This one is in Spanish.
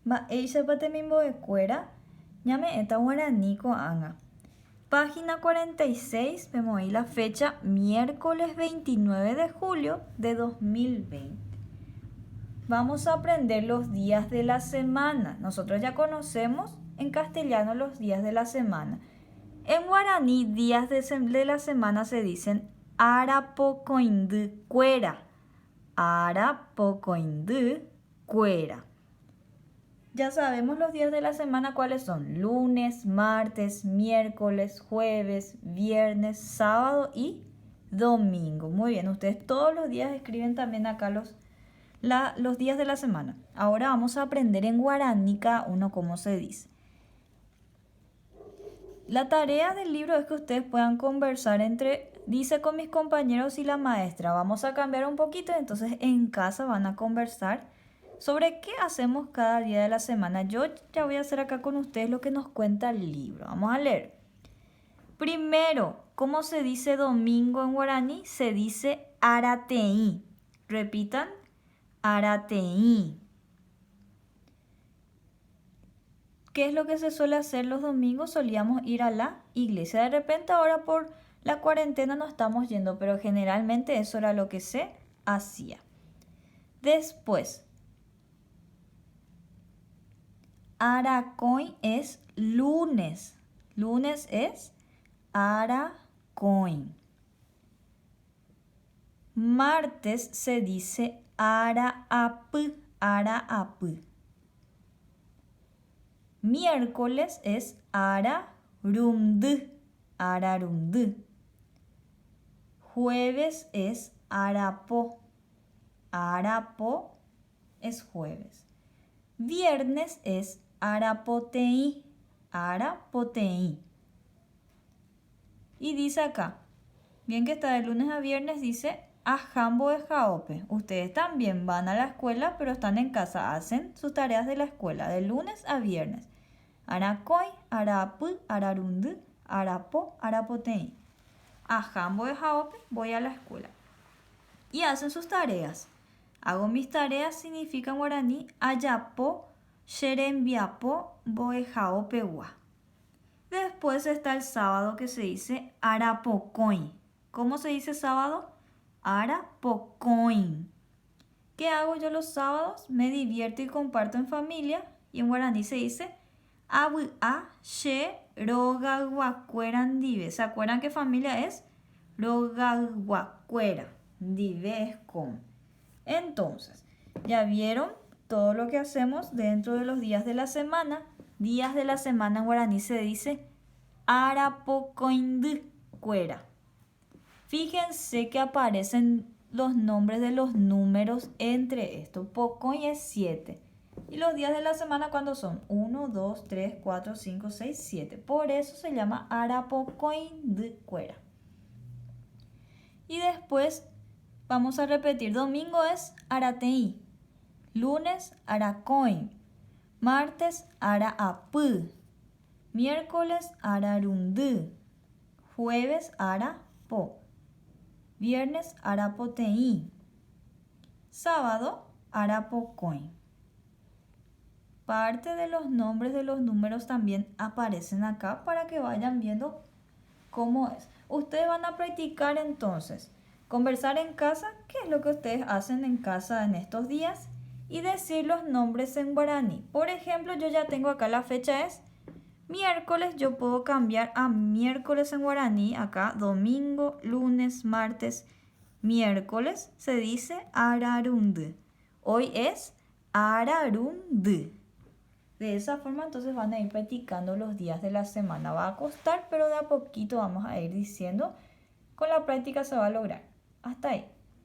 Ma eisa patemimbo de cuera, llame eta guaranico anga. Página 46, vemos ahí la fecha, miércoles 29 de julio de 2020. Vamos a aprender los días de la semana. Nosotros ya conocemos en castellano los días de la semana. En guaraní, días de la semana se dicen arapocoindú cuera. Arapocoindú cuera. Ya sabemos los días de la semana cuáles son: lunes, martes, miércoles, jueves, viernes, sábado y domingo. Muy bien, ustedes todos los días escriben también acá los días de la semana. Ahora vamos a aprender en guaraní cada uno cómo se dice. La tarea del libro es que ustedes puedan conversar dice con mis compañeros y la maestra. Vamos a cambiar un poquito, entonces en casa van a conversar sobre qué hacemos cada día de la semana. Yo ya voy a hacer acá con ustedes lo que nos cuenta el libro. Vamos a leer. Primero, ¿cómo se dice domingo en guaraní? Se dice arateí. Repitan, arateí. ¿Qué es lo que se suele hacer los domingos? Solíamos ir a la iglesia. De repente ahora por la cuarentena no estamos yendo, pero generalmente eso era lo que se hacía. Después, aracoin es lunes. Lunes es aracoin. Martes se dice araapı, araapı. Miércoles es ararumdı, ararumdı. Jueves es arapo, arapo es jueves. Viernes es arapoteí, arapoteí. Y dice acá, bien que está de lunes a viernes, dice ajambo de jaope. Ustedes también van a la escuela, pero están en casa, hacen sus tareas de la escuela de lunes a viernes. Aracoy, arapı, ararundu, arapo, arapoteí. Ajambo de jaope, voy a la escuela. Y hacen sus tareas. Hago mis tareas significa en guaraní ayapo, xerembiapo, boejaope wa. Después está el sábado que se dice arapocoin. ¿Cómo se dice sábado? Arapocoin. ¿Qué hago yo los sábados? Me divierto y comparto en familia. Y en guaraní se dice abu'a she rogaguacuerandive. ¿Se acuerdan qué familia es? Rogaguacuera. Dive es con. Entonces, ya vieron todo lo que hacemos dentro de los días de la semana. Días de la semana en guaraní se dice arapocoindú cuera. Fíjense que aparecen los nombres de los números entre estos. Pocoin es 7. Y los días de la semana, ¿cuándo son? 1, 2, 3, 4, 5, 6, 7. Por eso se llama arapocoindú cuera. Y después vamos a repetir. Domingo es arateí. Lunes, aracoin. Martes, araapı. Miércoles, ararundú. Jueves, arapo. Viernes, arapoteí. Sábado, arapocoin. Parte de los nombres de los números también aparecen acá para que vayan viendo cómo es. Ustedes van a practicar entonces. Conversar en casa, qué es lo que ustedes hacen en casa en estos días, y decir los nombres en guaraní. Por ejemplo, yo ya tengo acá la fecha es miércoles, yo puedo cambiar a miércoles en guaraní, acá domingo, lunes, martes, miércoles, se dice ararundu. Hoy es ararundu. De esa forma entonces van a ir practicando los días de la semana. Va a costar, pero de a poquito vamos a ir diciendo. Con la práctica se va a lograr. Hasta ahí.